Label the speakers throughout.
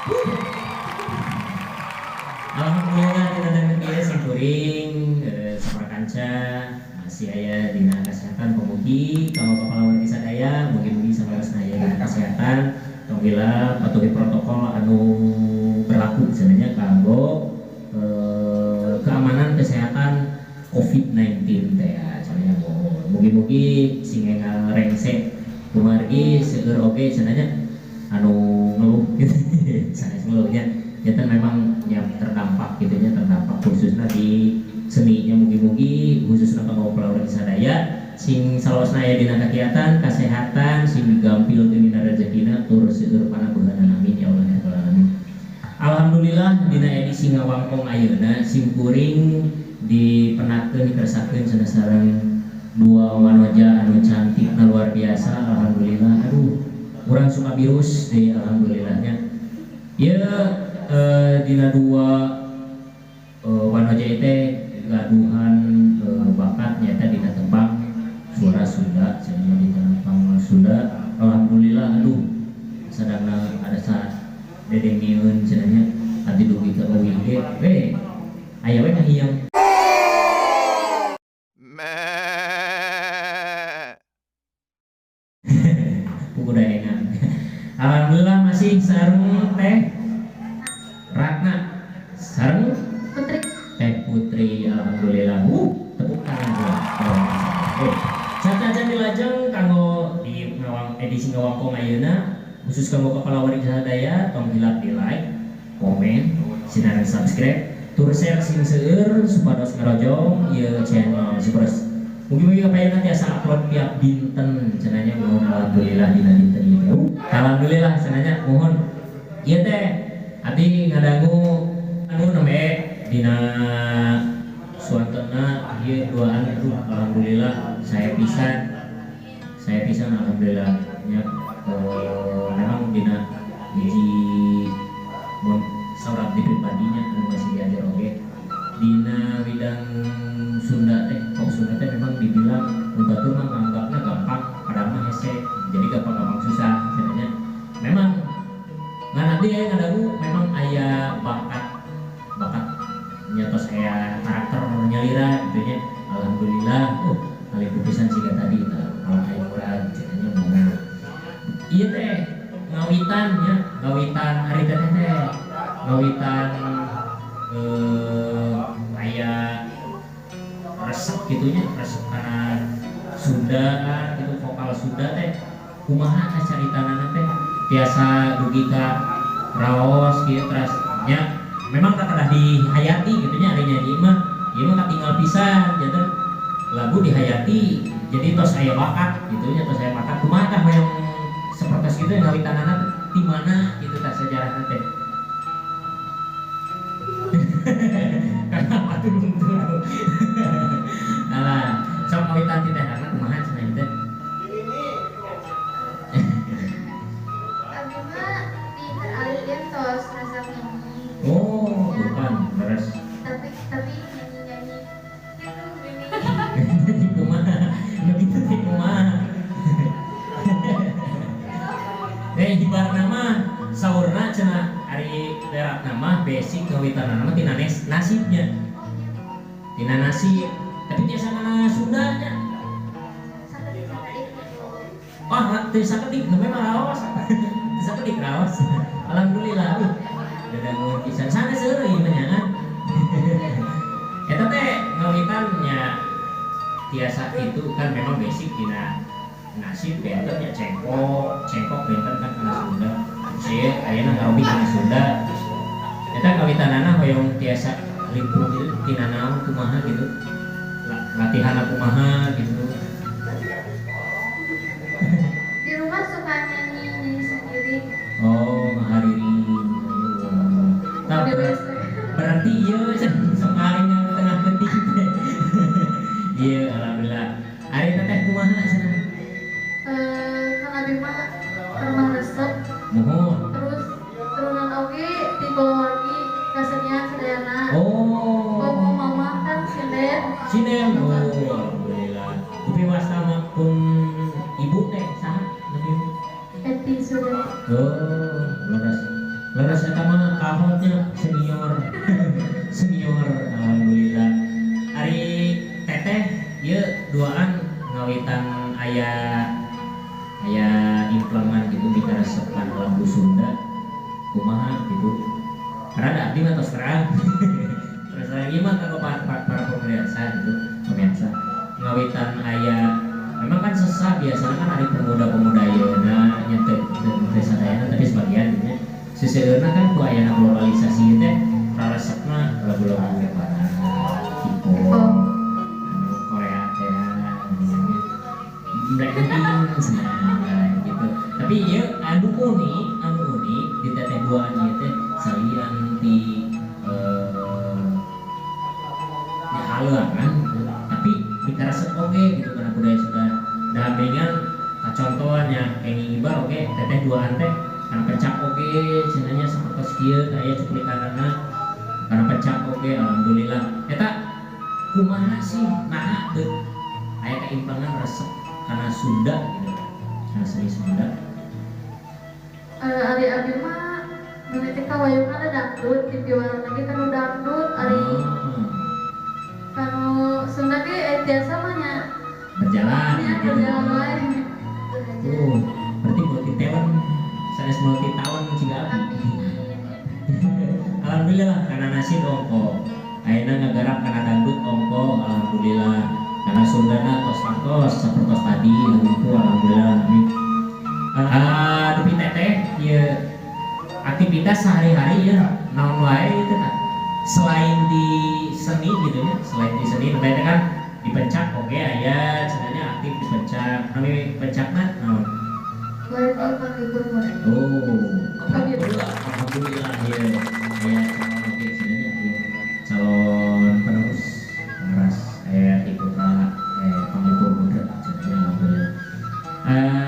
Speaker 1: Alhamdulillah kita dan dia simpuring saprakanca masih aya dina kesehatan pemugi kalau kepala warga sadaya mugi-mugi sabarosna aya dina kesehatan tongila patuhi protokol anu berlaku sebenarnya kanggo keamanan kesehatan COVID-19 teh ya cenanya mohon mugi-mugi sing ngarengse kumargi seueur oge cenanya anu ngeluh gitu sanes ngeluhnya nyata memang yang terdampak gitu nya terdampak khususnya di seninya mugi-mugi khususnya kanggo pelawak sadaya sing salosna aya dina kegiatan kesehatan sing digampil teu dina rezekina tur seueur panabeungan amin ya Allah ya rabbal alamin. Alhamdulillah dina edisi ngawangkong ayeuna simkuring dipenatkeun kersakeun sareng dua wanoja anu cantik luar biasa alhamdulillah. Aduh urang suka virus deh alhamdulillahnya. Ya dina dua wanoja teh gaduhan bakat nyata dina tembang suara Sunda cenah dina tembang Sunda alhamdulillah. Aduh sadangna ada saat dedengieun cenanya adi dugi ka eueuh we aya we kahiyang kudu enak. Alhamdulillah masih sareng teh Ratna sareng Putri alhamdulillah. Tepuk tangan dulu. Saja dilajeng kanggo di edisi ngawangkong ayeuna khusus kanggo kepala warga sadaya tong hilap di like, komen, sinareng subscribe, tur share sing seueur supados ngarojong ieu channel Supers. Mugi-mugi kapayeuna tiasa upload tiap dinten cenanya mohon alhamdulillah dina dinten ieu. Alhamdulillah cenanya mohon ieu teh adi ngadangu anu nembe dina suantena ieu duaan itu alhamdulillah saya pisan alhamdulillah nya memang dina hiji mun saurat di pribadinya anu masih diajar oge dina bidang Sunda teh kok Sunda teh memang dibilang mun batur mah nganggapna gampang padahal mah hese jadi gampang susah sebenarnya memang ngan abdi aya ngadangu memang aya bakat nyatos aya karakter nyalira gitu nya alhamdulillah kali putusan siga tadi kalau aya urang cenanya moga ieu teh ngawitan nya ngawitan hari teh ngawitan aya resep gitunya resep kana Sunda gitu vokal Sunda teh kumaha caritanana teh biasa dugi ka raos kieu teras nya memang kakedah dihayati gitunya ari nyanyi mah ieu mah katinggal pisan janten lagu dihayati jadi tos aya bakat gitunya tos aya bakat kumaha tah yang seperti itu yang ngawitanana di mana gitu tah sejarahna teh kenapa tuh alah sok ngawitan teh karena kumaha cenah teh oh bukan beres
Speaker 2: tapi nyanyi
Speaker 1: jadi kumaha begitu teh kumaha hibar nama saurna cenah ari berak nama basic ngawitanana mah tina nasibnya tina nasib tapi tiasa kana Sundanya teu sakedik nu memang raos teu sakedik raos alhamdulillah dadangun pisan sanes seueur ieu mah nyangan eta teh ngawitannya tiasa itu kan memang basic tina nasib benten ya cengkok benten kan kana Sunda cie ayeuna ngarobi kana Sunda eta ngawitanana hoyong tiasa limpung gitu tina naon kumaha gitu latihan kumaha gitu
Speaker 2: di rumah suka nyanyi sendiri.
Speaker 1: oh ngahariri nah, berarti iya sekali yang tengah penting iya alhamdulillah hari teteh kumaha cenah
Speaker 2: Kang Abi mah pernah resep
Speaker 1: mohon
Speaker 2: terus turunan oge di keluarga kasenian sedayana bawa mama kan
Speaker 1: sinen oh alhamdulillah kupi wastama pun ibu teh saha lebih
Speaker 2: Eti sudah
Speaker 1: oh leres eta sahotnya senior senior alhamdulillah. Ari teteh ieu duaan ngawitan aya implemen gitu dikaresepan lagu Sunda kumaha gitu. Rada abdi mah tos terang. Terus lagi mah kanggo para pemirsa gitu, pemirsa ngawitan aya memang kan sesah biasanya kan ada pemuda-pemuda yeuna nya teu sadayana tapi sebagian nya siseureurna kan ku aya globalisasi teh raresepna lagu-lagu barat K-pop anu Korea teh Blackpink senang gitu. Tapi ieu anu unik di teteh duaan ieu teh salian ti halangan tapi dikaresep oge gitu karena budaya sudah dampingan contohnya kayak ibar oge teteh duaan teh karena pecak oge cenanya sapertos kieu aya cuplikanana karena pecak oge alhamdulillah eta kumaha sih nah teu aya keimplangan resep karena Sunda gitu karena seni Sunda.
Speaker 2: Ari mah nanti kawayung ada dangdut di warna lagi kan dangdut ari kanu Sunda ge biasa mah nya
Speaker 1: berjalan
Speaker 2: gitu. Berjalan wae.
Speaker 1: Berarti multi talent sanes multi tahun ciga abdi. Alhamdulillah karena nasi ongko ayeuna ngagarap kana dangdut ongko alhamdulillah karena Sundana tos sapertos tadi itu alhamdulillah amin. Dupi teteh ieu aktivitas sehari-hari ya naon wae itu kan selain di seni gitu ya selain di seni namanya kan dipencak oke aya sebenarnya aktif dipencak kami pencak mah naon alhamdulillah ya aya calon oke sebenarnya ya calon penerus pemeras aya ikutna pamipur muda sebenarnya alhamdulillah.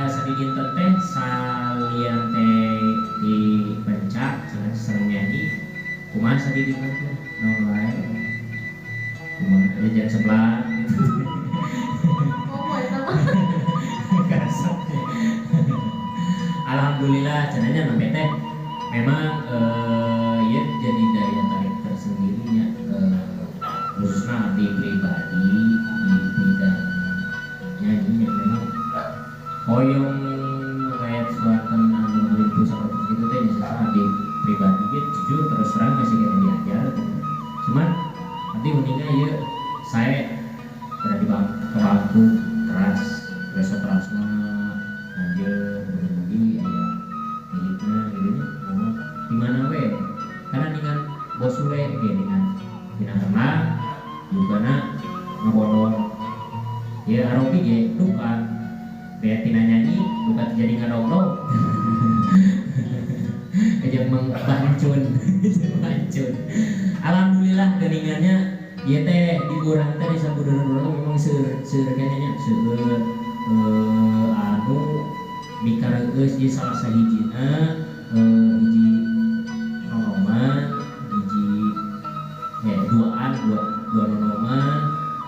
Speaker 1: Sedikit teh salian teh dipencak seneng nyanyi kumaha sadidi mah naon wae kumaha jangan sebelah gitu. Kasar. Alhamdulillah cenanya namanya teh memang ya jadi daya tarik tersendirinya khususnya di pribadi di bidang nyanyi memang hoyong kayak suatan anu pusat itu teh misalnya di pribadi gitu jujur terus terang masih kayak diajar gitu. Cuman nanti uniknya ya saya berada di bangku keras besok terasnya aja berbagi ya miliknya gitu mau dimana we karena dengan bos we dengan tenang juga na ngabodor ya aropi ya duka kayak tina nyanyi duka terjadi ngadogrok aja mengbancun alhamdulillah geningannya ya teh di urang teh di sabudeureun memang seueur nya seueur anu mikaregeus di salah sahijina hiji nonoman hiji dua nonoman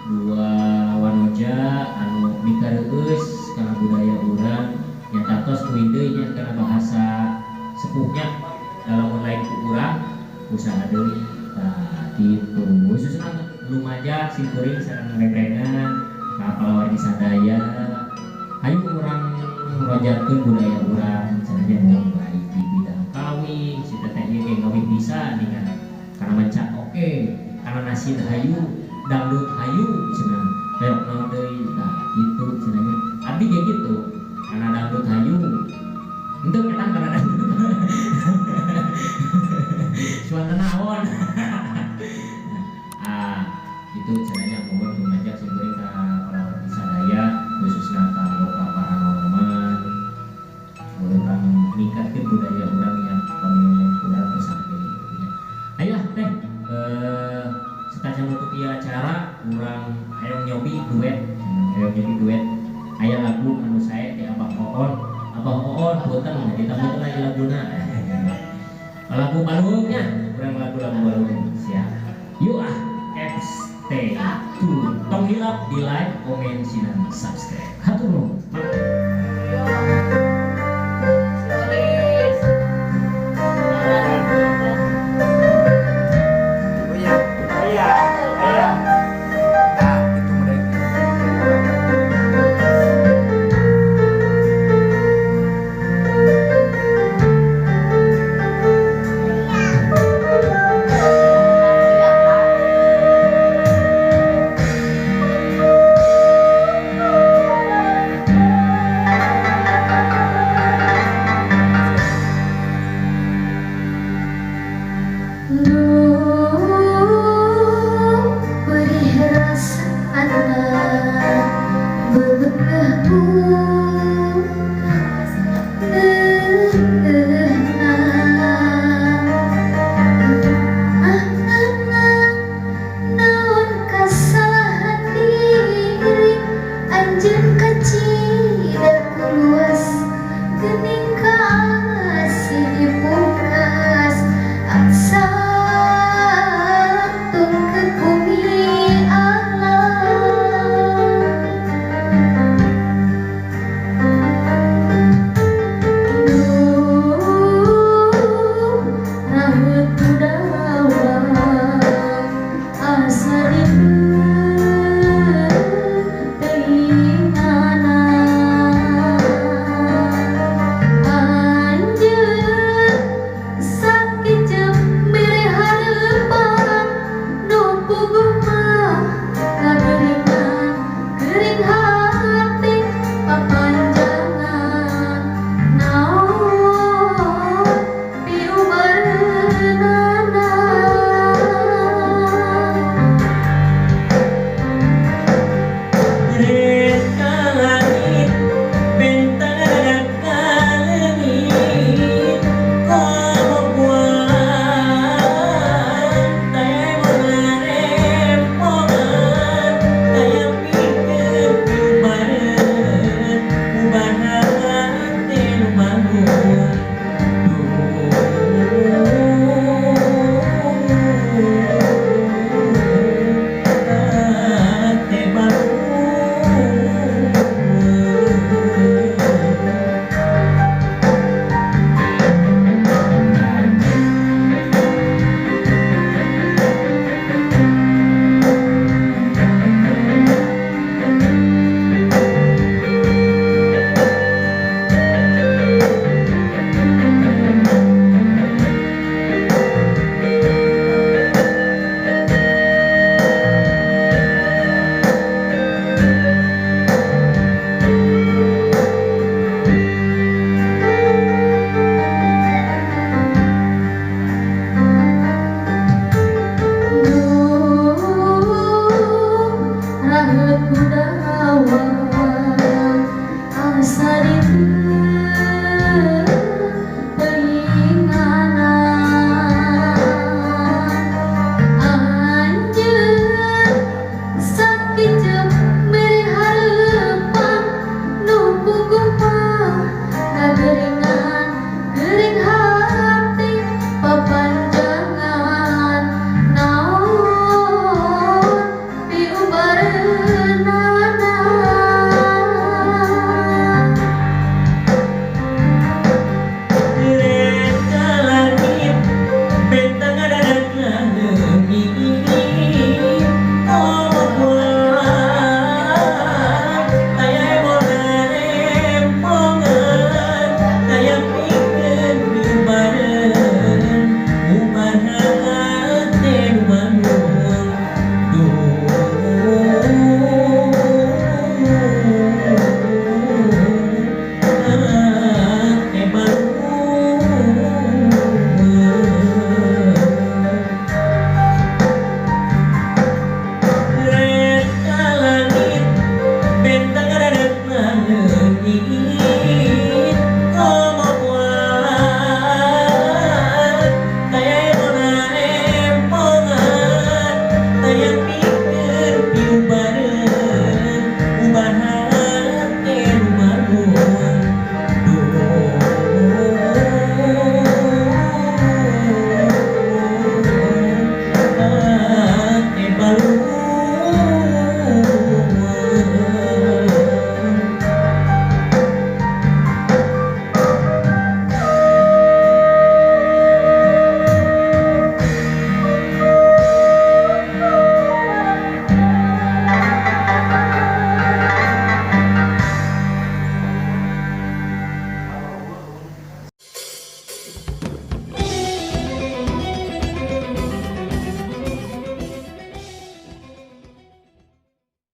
Speaker 1: dua wanoja anu mikaregeus kana budaya urang nyata tos ku deui nya kana bahasa sepuhnya dalam lain ku urang usaha deui tah kitu khususna lumajang simkuring sareng regrengan kapal wargi sadaya ayo urang ngrojarkeun budaya urang cenanya mau baik di bidang kawin si teteh ieu ge ngawin bisa dengan kana mencak oke kana nasid hayu dangdut hayu cenah reok naon deui tah kitu cenanya abdi ge kitu kana dangdut hayu henteu ketang kana dangdut suasana naon itu cenanya mohon mengajak simkuring ka para wargi sadaya khususna kanggo ka paranormal urang ningkatkeun budaya urang yang pemilihan urang besar deui. Ayolah teh setaca nutup ieu acara urang hayang nyobi duet aya lagu anu sae ti Abah Oon punten ditambakeun lagi laguna lagu balungnya urang lagu-lagu balung siap yuk stay tune tong hilap di like, komen, sinan, subscribe. Hatur nuhun.
Speaker 2: Lu